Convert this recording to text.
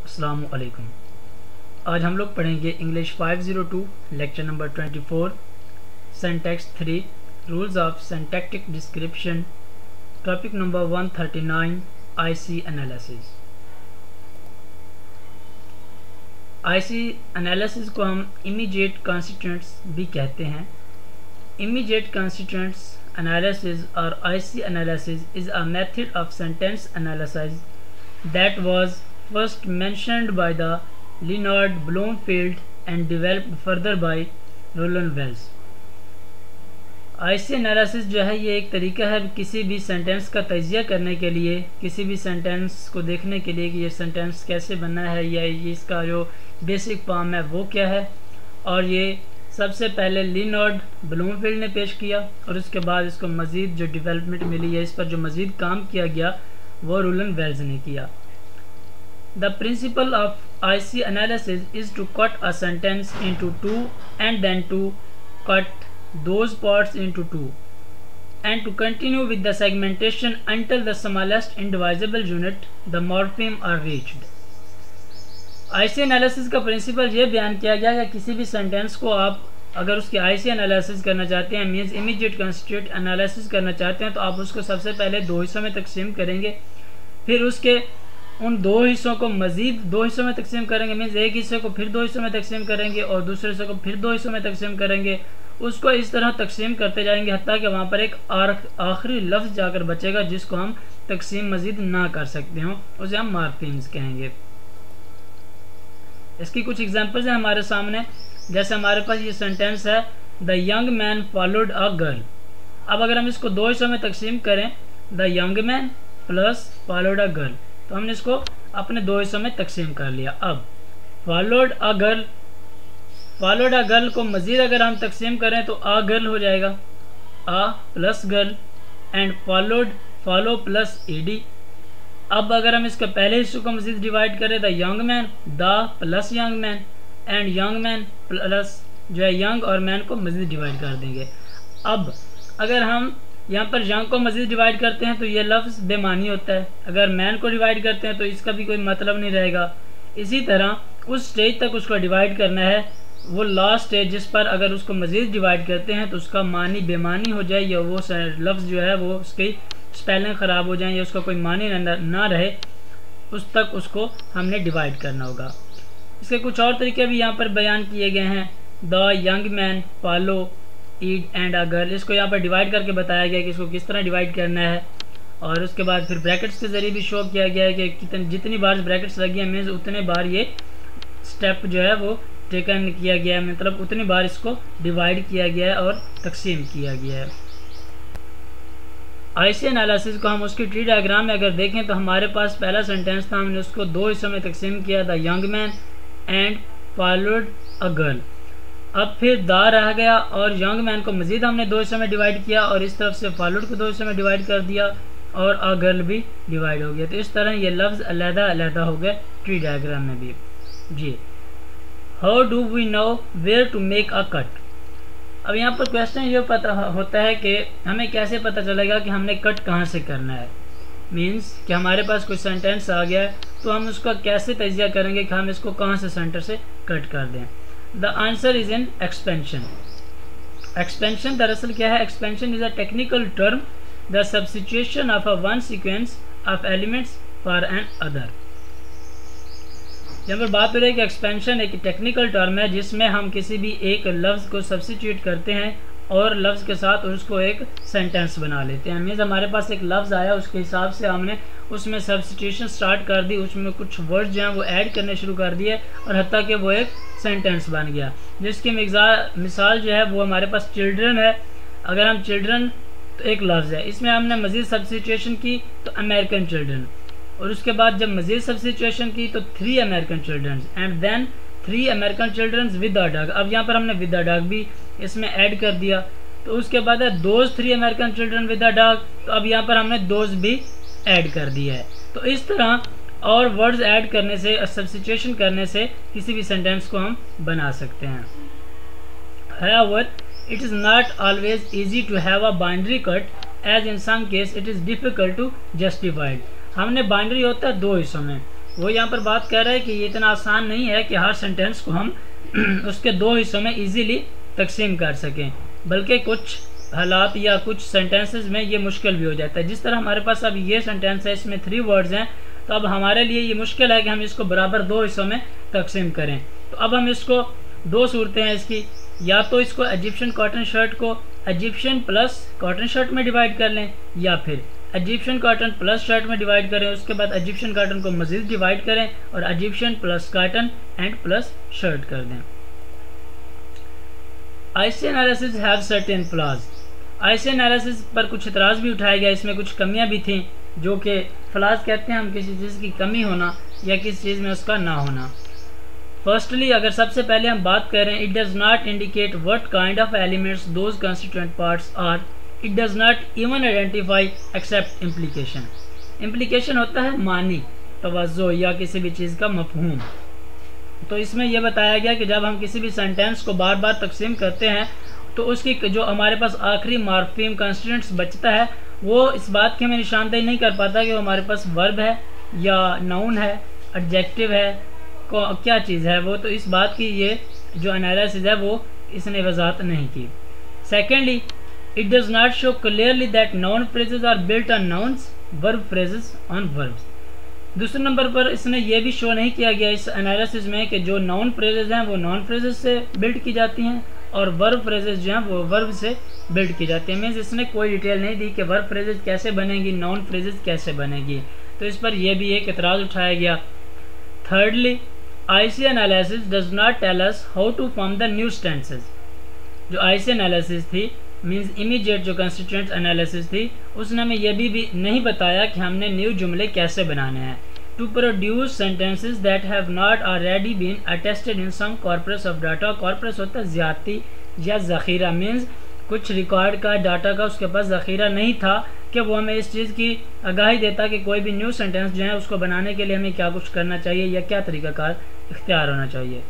अस्सलामु अलैकुम। आज हम लोग पढ़ेंगे English 502 lecture number 24 syntax 3 rules of syntactic description topic number 139 IC analysis. IC analysis को हम इमीडिएट कॉन्स्टिट्यूएंट्स भी कहते हैं। Immediate constituents analysis or IC analysis is a method of sentence analysis that was first mentioned by the Leonard Bloomfield and developed further by Roland Wells। IC analysis जो है ये एक तरीका है किसी भी सेंटेंस का तजिया करने के लिए, किसी भी सेंटेंस को देखने के लिए कि ये सेंटेंस कैसे बनना है या इसका जो बेसिक फॉर्म है वो क्या है। और ये सबसे पहले लियोनार्ड ब्लूमफील्ड ने पेश किया और उसके बाद इसको मज़ीद जो डेवलपमेंट मिली है, इस पर जो मज़ीद काम किया गया वो रोलन वेल्स ने किया। The principle of IC analysis is to cut a sentence into two and then to cut those parts into two and to continue with the segmentation until the smallest indivisible unit the morpheme are reached. IC analysis का principle ये बयान किया गया कि किसी भी sentence को आप अगर उसकी आईसी एनालिसिस करना चाहते हैं, मींस इमीडिएट कॉन्स्टिट्यूएंट एनालिसिस करना चाहते हैं, तो आप उसको सबसे पहले दो हिस्सों में तकसीम करेंगे, फिर उसके उन दो हिस्सों को मज़ीद दो हिस्सों में तकसीम करेंगे, मींस एक हिस्से को फिर दो हिस्सों में तकसीम करेंगे और दूसरे हिस्से को फिर दो हिस्सों में तकसीम करेंगे। उसको इस तरह तकसीम करते जाएंगे हत्ता कि वहाँ पर एक आखिरी लफ्ज़ जाकर बचेगा जिसको हम तकसीम मज़ीद ना कर सकते हों, उसे हम मार्फीम्स कहेंगे। इसकी कुछ एग्जांपल्स हैं हमारे सामने। जैसे हमारे पास ये सेंटेंस है, the young man followed a girl. अब अगर हम इसको दो हिस्सों में तकसीम करें, the young man plus followed a girl, तो हमने इसको अपने दो हिस्सों में तकसीम कर लिया। अब फॉलोड अ गर्ल को मज़ीद अगर हम तकसीम करें तो अ गर्ल हो जाएगा, a plus girl and follow plus ed. अब अगर हम इसके पहले हिस्से को मज़ीद डिवाइड करें, the young man, the plus young man and young man plus जो है यंग और मैन को मज़ीद डिवाइड कर देंगे। अब अगर हम यहाँ पर यंग को मज़ीद डिवाइड करते हैं तो ये लफ्ज़ बेमानी होता है, अगर मैन को डिवाइड करते हैं तो इसका भी कोई मतलब नहीं रहेगा। इसी तरह उस स्टेज तक उसको डिवाइड करना है, वो लास्ट स्टेज जिस पर अगर उसको मज़ीद डिवाइड करते हैं तो उसका मानी बेमानी हो जाए या वो लफ्ज़ जो है वो उसकी स्पेलिंग ख़राब हो जाए या उसका कोई मानी ना रहे, उस तक उसको हमने डिवाइड करना होगा। इसके कुछ और तरीके भी यहाँ पर बयान किए गए हैं, the young man follow ed and a girl. इसको यहाँ पर डिवाइड करके बताया गया कि इसको किस तरह डिवाइड करना है। और उसके बाद फिर ब्रैकेट्स के ज़रिए भी शो किया गया है कि जितनी बार ब्रैकेट्स लगी हैं मीन्स उतने बार ये स्टेप जो है वो टेकन किया गया है, मतलब उतनी बार इसको डिवाइड किया गया है और तकसीम किया गया है। आईसी एनालिसिस को हम उसकी ट्री डायग्राम में अगर देखें तो हमारे पास पहला सेंटेंस था, हमने उसको दो हिस्सों में तकसीम किया, the young man and followed a girl. अब फिर द रह गया और यंग मैन को मज़ीद हमने दो हिस्सों में डिवाइड किया और इस तरफ से फॉलोड को दो हिस्सों में डिवाइड कर दिया और अ गर्ल भी डिवाइड हो गया। तो इस तरह ये लफ्ज़ अलग-अलग हो गए ट्री डायग्राम में भी। जी, how do we know where to make a cut. अब यहाँ पर क्वेश्चन ये पता होता है कि हमें कैसे पता चलेगा कि हमने कट कहाँ से करना है। मींस कि हमारे पास कोई सेंटेंस आ गया है तो हम उसका कैसे तजिया करेंगे कि हम इसको कहाँ से सेंटर से कट कर दें। The answer is in expansion. Expansion दरअसल क्या है? Expansion is a technical term, the substitution of a one sequence of elements for another. यहाँ पर बात हो रही है कि एक्सपेंशन एक टेक्निकल टर्म है जिसमें हम किसी भी एक लफ्ज़ को सब्स्टिट्यूट करते हैं और लफ्ज़ के साथ उसको एक सेंटेंस बना लेते हैं। मीन्स हमारे पास एक लफ्ज़ आया, उसके हिसाब से हमने उसमें सब्स्टिट्यूशन स्टार्ट कर दी, उसमें कुछ वर्ड जो हैं वो ऐड करने शुरू कर दिए और हत्ता कि वो एक सेंटेंस बन गया। जिसकी मिसाल जो है वो हमारे पास चिल्ड्रन है। अगर हम चिल्ड्रन तो एक लफ्ज़ है, इसमें हमने मज़ीद सब्स्टिट्यूशन की तो अमेरिकन चिल्ड्रन, और उसके बाद जब मज़ीद सब्स्टिट्यूशन की तो 3 American children and then 3 American children with a dog. अब यहाँ पर हमने विद अ डॉग भी इसमें ऐड कर दिया, तो उसके बाद है those 3 American children with a dog, तो अब यहाँ पर हमने दोज भी ऐड कर दिया है। तो इस तरह और वर्ड्स ऐड करने से, सब्स्टिट्यूशन करने से किसी भी सेंटेंस को हम बना सकते हैं। However, it is not always easy to have a binary cut, as in some case it is difficult to justify it। हमने बाइनरी होता है दो हिस्सों में, वो यहाँ पर बात कर रहा है कि ये इतना आसान नहीं है कि हर सेंटेंस को हम उसके दो हिस्सों में इजीली तकसीम कर सकें, बल्कि कुछ हालात या कुछ सेंटेंसेस में ये मुश्किल भी हो जाता है। जिस तरह हमारे पास अब ये सेंटेंस है, इसमें 3 वर्ड्स हैं, तो अब हमारे लिए ये मुश्किल है कि हम इसको बराबर दो हिस्सों में तकसीम करें। तो अब हम इसको दो सूरतें हैं इसकी, या तो इसको इजिप्शियन कॉटन शर्ट को इजिप्शियन प्लस कॉटन शर्ट में डिवाइड कर लें, या फिर इजिप्शियन कॉटन प्लस शर्ट में डिवाइड करें, उसके बाद इजिप्शियन कॉटन को मज़ीद डिवाइड करें और Egyptian plus cotton and plus shirt कर दें। IC analysis have certain flaws. IC analysis पर कुछ इतराज़ भी उठाया गया, इसमें कुछ कमियां भी थीं, जो कि फ्लॉज कहते हैं हम किसी चीज़ की कमी होना या किसी चीज़ में उसका ना होना। फर्स्टली अगर सबसे पहले हम बात करें, it does not indicate what kind of elements those constituent parts are, it does not even identify except implication. Implication होता है मानी, तवज्जो या किसी भी चीज़ का मफहूम। तो इसमें यह बताया गया कि जब हम किसी भी सेंटेंस को बार बार तकसीम करते हैं तो उसकी जो हमारे पास आखिरी मार्फीम कंस्टिट्यूएंट्स बचता है वो इस बात की हमें निशानदेही नहीं कर पाता कि वो हमारे पास वर्ब है या नाउन है, एडजेक्टिव है, क्या चीज़ है वो। तो इस बात की ये जो एनालिसिस है वो इसने वजाहत नहीं की। Secondly, it does not show clearly that noun phrases are built on nouns, verb phrases on verbs. दूसरे नंबर पर इसने ये भी शो नहीं किया गया इस एनालिसिस में कि जो नाउन फ्रेजेस हैं वो नॉन फ्रेजेस से बिल्ड की जाती हैं और वर्ब फ्रेजेस जो हैं वो वर्ब से बिल्ड की जाती हैं। मीन्स इसने कोई डिटेल नहीं दी कि वर्ब फ्रेजेस कैसे बनेगी, नाउन फ्रेजेस कैसे बनेगी। तो इस पर यह भी एक एतराज़ उठाया गया। Thirdly, IC analysis does not tell us how to form the new tenses. जो आईसी एनालिसिस थी मीन्स इमीडिएट जो कंस्टिट्यूएंट्स एनालिसिस थी, उसने हमें यह भी नहीं बताया कि हमने न्यू जुमले कैसे बनाने हैं। To produce sentences that have not already been attested in some corpus of data. Corpus होता है ज़्यादती या ज़ख़ीरा, मीन्स कुछ रिकॉर्ड का डाटा का उसके पास ज़ख़ीरा नहीं था कि वो हमें इस चीज़ की आगाही देता कि कोई भी न्यू सेंटेंस जो है उसको बनाने के लिए हमें क्या कुछ करना चाहिए या क्या तरीक़ाकार इख्तियार होना चाहिए।